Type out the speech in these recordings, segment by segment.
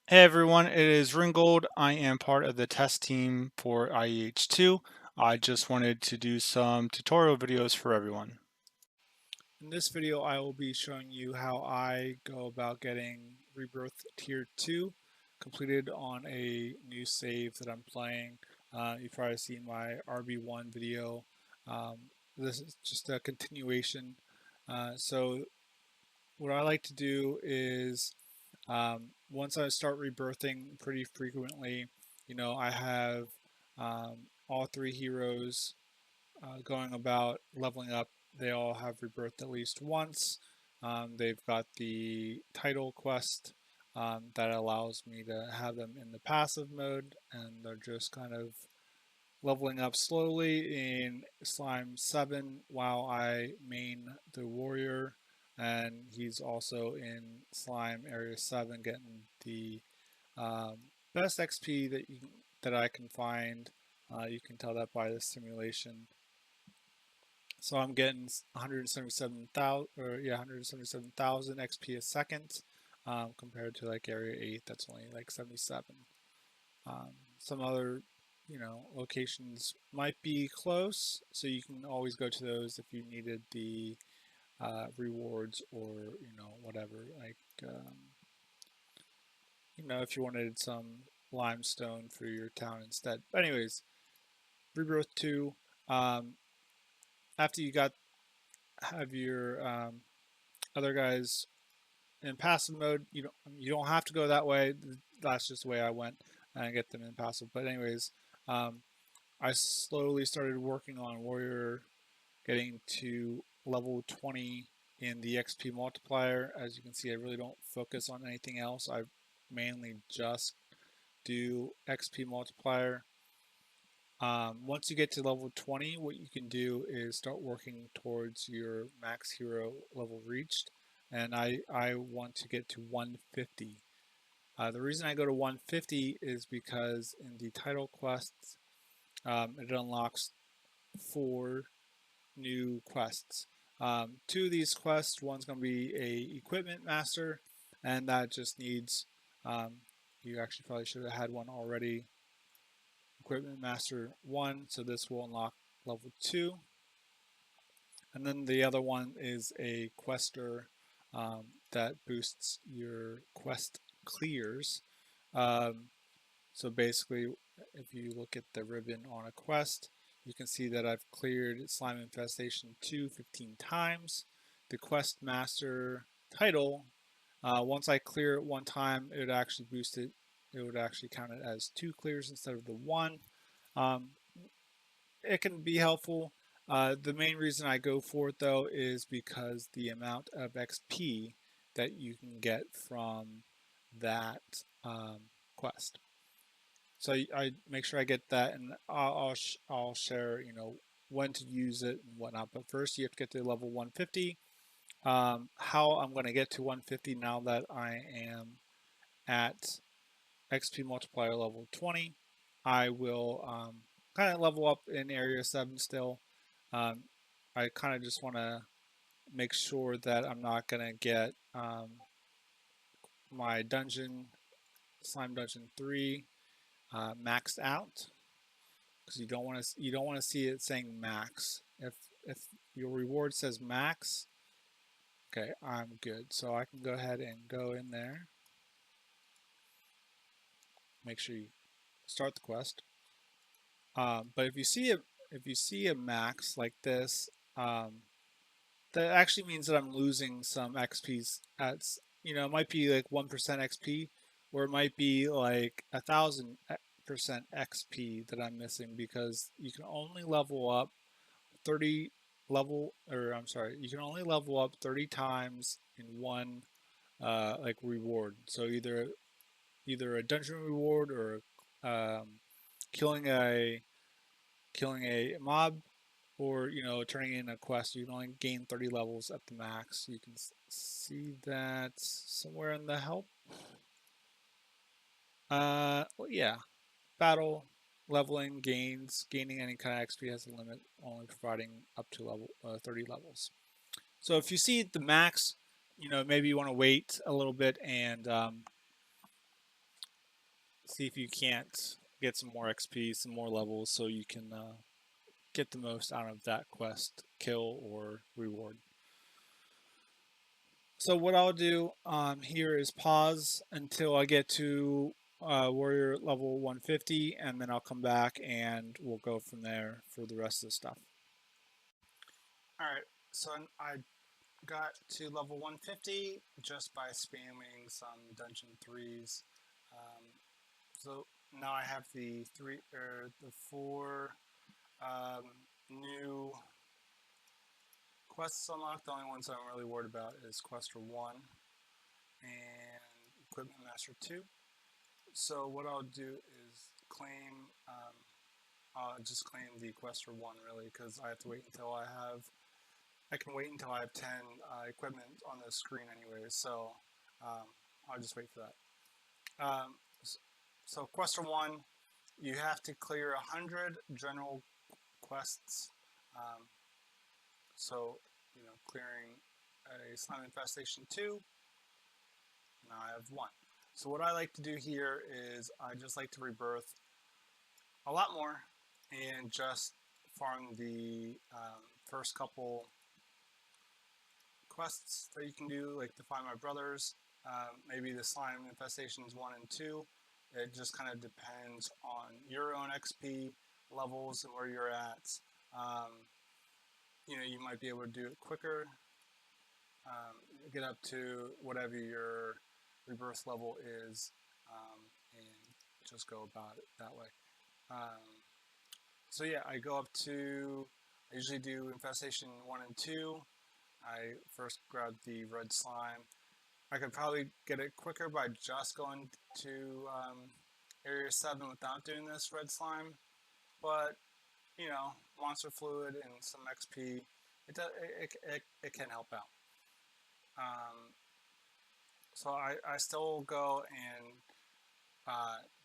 Hey everyone, it is Ringgold. I am part of the test team for IEH2. I just wanted to do some tutorial videos for everyone. In this video, I will be showing you how I go about getting Rebirth Tier 2 completed on a new save that I'm playing. You've probably seen my RB1 video. This is just a continuation. So what I like to do is once I start rebirthing pretty frequently, I have all three heroes going about leveling up. They all have rebirthed at least once. They've got the title quest that allows me to have them in the passive mode, and they're just kind of leveling up slowly in Slime 7 while I main the warrior, and he's also in Slime Area 7 getting the um, best XP that I can find. You can tell that by the simulation. So I'm getting 177,000 or yeah 177,000 XP a second compared to like Area 8 that's only like 77. Some other locations might be close, so you can always go to those if you needed the rewards or whatever, like if you wanted some limestone for your town instead. But anyways, Rebirth 2, um, after you have your other guys in passive mode, you don't have to go that way. That's just the way I went and get them in passive. But anyways, um, I slowly started working on warrior, getting to level 20 in the XP multiplier. As you can see, I really don't focus on anything else. I mainly just do XP multiplier. Once you get to level 20, what you can do is start working towards your max hero level reached. And I want to get to 150. The reason I go to 150 is because in the title quests, it unlocks 4 new quests. Two of these quests, one's going to be a equipment master, and that just needs, you actually probably should have had one already, Equipment Master 1, so this will unlock level 2. And then the other one is a quester that boosts your quest clears. So basically, if you look at the ribbon on a quest, you can see that I've cleared Slime Infestation 2 15 times. The Quest Master title, once I clear it one time, it would actually boost it. It would actually count it as 2 clears instead of the 1. Um, it can be helpful. The main reason I go for it though is because the amount of XP that you can get from that quest. So I make sure I get that, and I'll share when to use it and whatnot. But first, you have to get to level 150. How I'm going to get to 150 now that I am at XP multiplier level 20, I will kind of level up in Area 7 still. Um, I kind of just want to make sure that I'm not going to get my dungeon, Slime Dungeon 3, maxed out, because you don't want to see it saying max. If your reward says max, okay, I'm good. So I can go ahead and go in there. Make sure you start the quest. But if you see a max like this, that actually means that I'm losing some XP's. It might be like 1% XP, or it might be like 1,000% XP that I'm missing, because you can only level up 30 you can only level up 30 times in one like reward. So either a dungeon reward or killing a killing a mob, or turning in a quest. You can only gain 30 levels at the max. You can see that somewhere in the help. Well, yeah, battle leveling gains. Gaining any kind of XP has a limit, only providing up to level 30 levels. So if you see the max, maybe you want to wait a little bit and see if you can't get some more XP, some more levels, so you can get the most out of that quest, kill, or reward. So what I'll do here is pause until I get to warrior level 150, and then I'll come back and we'll go from there for the rest of the stuff. Alright, so I got to level 150 just by spamming some dungeon 3s. So now I have the four new quests unlocked. The only ones I'm really worried about is Quester 1 and Equipment Master 2. So what I'll do is claim, I'll just claim the Quester 1 really, because I have to wait until I can wait until I have 10 equipment on the screen anyway, so I'll just wait for that. So Quester 1, you have to clear 100 general quests. So, clearing a slime infestation 2, now I have 1. So what I like to do here is I just like to rebirth a lot more and just farm the first couple quests that you can do, like to find my brothers, maybe the slime infestations 1 and 2. It just kind of depends on your own XP levels and where you're at. You might be able to do it quicker, get up to whatever your rebirth level is, and just go about it that way. So yeah, I usually do infestation 1 and 2. I first grab the red slime. I could probably get it quicker by just going to area 7 without doing this red slime, but monster fluid and some XP, it can help out. So I still go and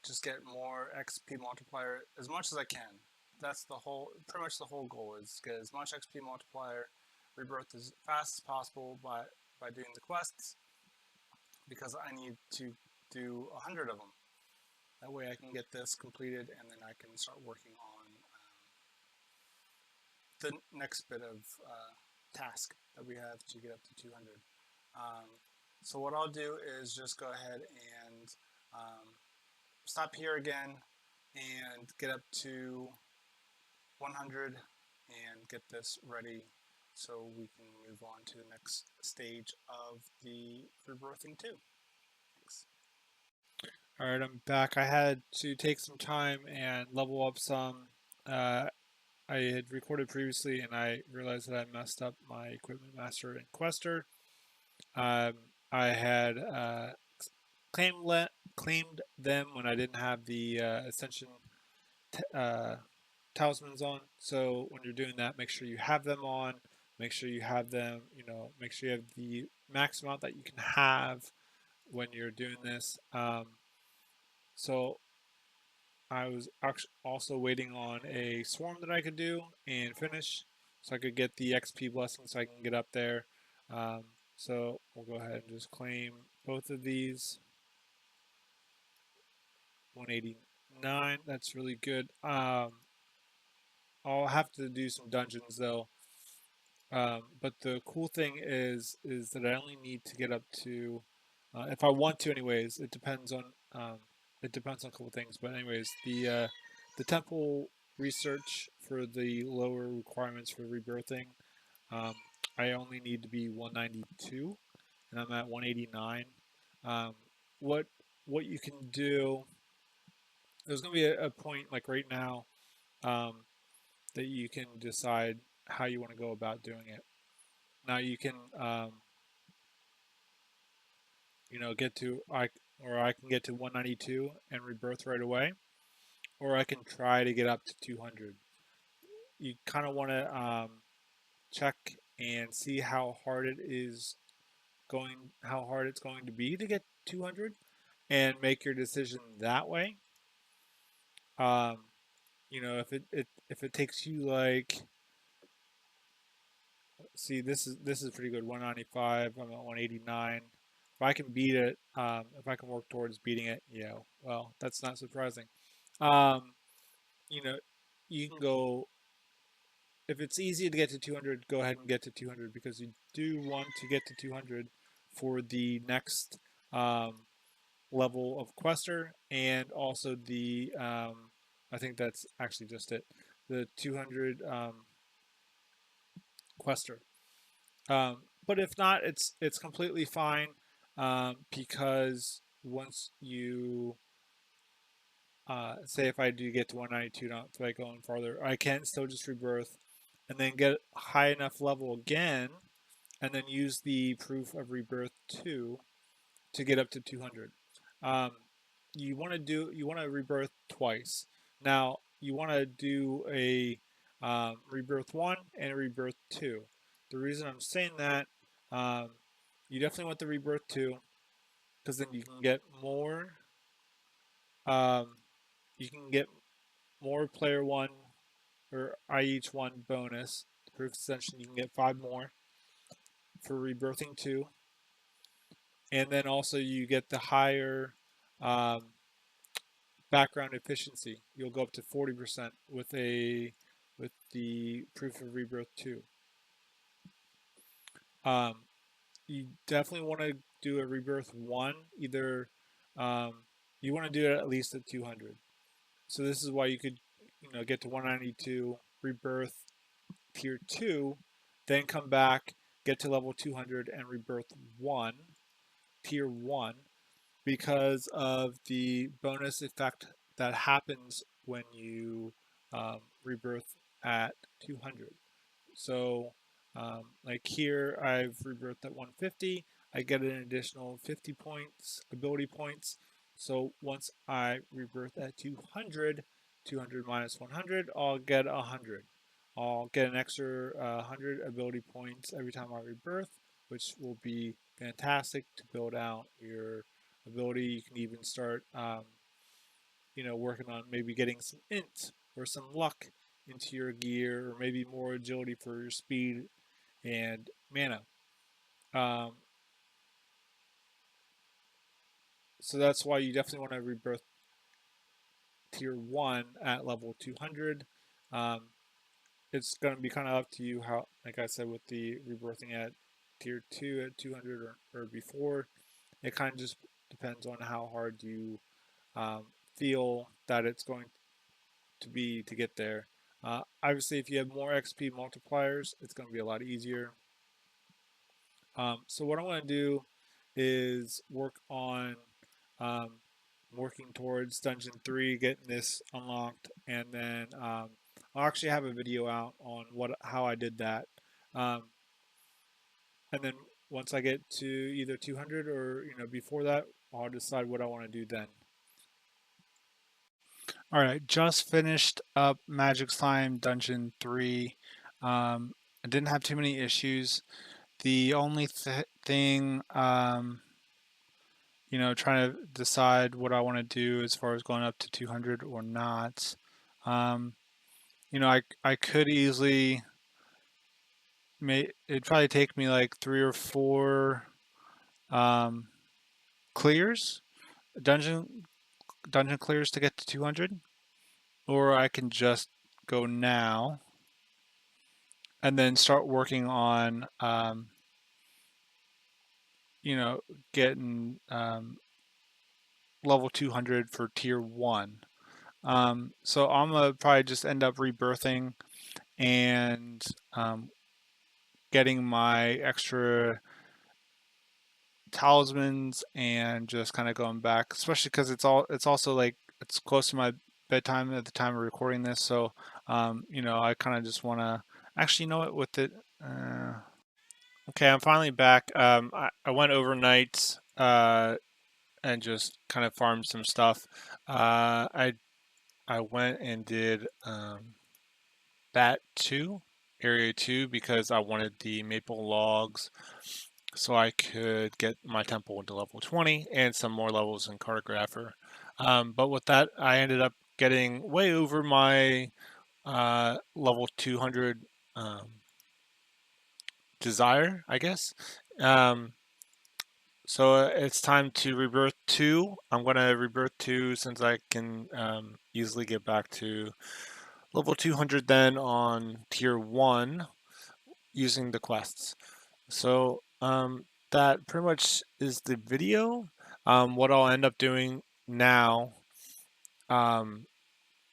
just get more XP multiplier as much as I can. That's pretty much the whole goal is get as much XP multiplier, rebirth as fast as possible by doing the quests, because I need to do 100 of them. That way I can get this completed and then I can start working on the next bit of task that we have to get up to 200. So what I'll do is just go ahead and stop here again and get up to 100 and get this ready so we can move on to the next stage of the rebirthing 2. Thanks. Alright, I'm back. I had to take some time and level up some. I had recorded previously and I realized that I messed up my Equipment Master and Quester. I had claimed them when I didn't have the Ascension talismans on. So when you're doing that, make sure you have them on. Make sure you have them, make sure you have the max amount that you can have when you're doing this. So I was actually also waiting on a swarm that I could do and finish so I could get the XP blessing so I can get up there. So we'll go ahead and just claim both of these. 189, that's really good. I'll have to do some dungeons though. But the cool thing is that I only need to get up to, if I want to anyways, it depends on a couple things. But anyways, the temple research for the lower requirements for rebirthing, I only need to be 192, and I'm at 189. What you can do, there's going to be a point like right now that you can decide how you want to go about doing it. Now you can, get to I can get to 192 and rebirth right away, or I can try to get up to 200. You kind of want to check and see how hard it's going to be to get 200, and make your decision that way. If it takes you like, see, this is pretty good. 195. I'm at 189. if I can beat it, if I can work towards beating it, well, that's not surprising. Um, you know, you can go, if it's easy to get to 200, go ahead and get to 200 because you do want to get to 200 for the next level of Quester and also I think that's actually just it, the 200 Quester. But if not, it's completely fine because once you say if I do get to 192, not feel like going farther, I can still just rebirth and then get high enough level again, and then use the proof of rebirth 2 to get up to 200. Um, you want to rebirth twice. Now you want to do a rebirth 1 and a rebirth 2. The reason I'm saying that, um, you definitely want the rebirth 2 because then you can get more. Um, you can get more player 1 or IEH1 bonus proof extension. You can get 5 more for rebirthing 2, and then also you get the higher um, background efficiency. You'll go up to 40% with the proof of rebirth 2. Um, you definitely want to do a rebirth 1. Either um, you want to do it at least at 200. So this is why you could get to 192, rebirth tier 2, then come back, get to level 200 and rebirth 1, tier 1, because of the bonus effect that happens when you rebirth at 200. So, like here, I've rebirthed at 150. I get an additional 50 points, ability points. So once I rebirth at 200, 200 minus 100, I'll get 100. I'll get an extra 100 ability points every time I rebirth, which will be fantastic to build out your ability. You can even start, working on maybe getting some int or some luck into your gear, or maybe more agility for your speed and mana. Um, so that's why you definitely want to rebirth tier 1 at level 200. Um, it's going to be kind of up to you how, like I said, with the rebirthing at tier 2 at 200 or before. It kind of just depends on how hard you um, feel that it's going to be to get there. Obviously, if you have more XP multipliers, it's going to be a lot easier. So what I want to do is work on um, working towards Dungeon 3, getting this unlocked, and then I'll actually have a video out on how I did that. Um, and then once I get to either 200 or before that, I'll decide what I want to do then. All right, just finished up Magic Slime Dungeon 3. I didn't have too many issues. The only thing, trying to decide what I want to do as far as going up to 200 or not. Um, I could easily, it'd probably take me like 3 or 4 um, clears, dungeon clears to get to 200, or I can just go now and then start working on, getting level 200 for tier 1. So I'm gonna probably just end up rebirthing and getting my extra talismans and just kind of going back, especially because it's also like it's close to my bedtime at the time of recording this. So I kind of just want to actually, what, with it. Okay, I'm finally back. I went overnight and just kind of farmed some stuff. I went and did that 2, area 2, because I wanted the maple logs so I could get my temple into level 20 and some more levels in cartographer. But with that, I ended up getting way over my level 200 desire, I guess. So it's time to Rebirth 2. I'm going to Rebirth 2 since I can easily get back to level 200 then on tier 1 using the quests. So that pretty much is the video. What I'll end up doing now, um,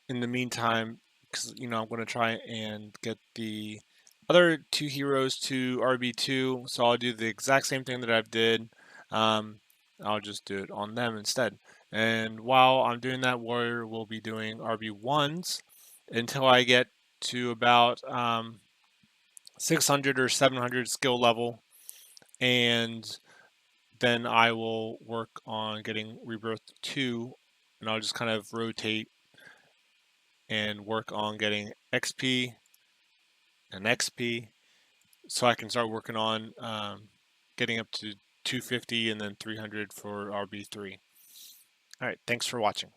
in the meantime, because I'm going to try and get the other two heroes to RB2, so I'll do the exact same thing that I've did. Um, I'll just do it on them instead. And while I'm doing that, Warrior will be doing RB1s until I get to about 600 or 700 skill level, and then I will work on getting Rebirth 2, and I'll just kind of rotate and work on getting XP and XP so I can start working on getting up to 250 and then 300 for RB3. All right, thanks for watching.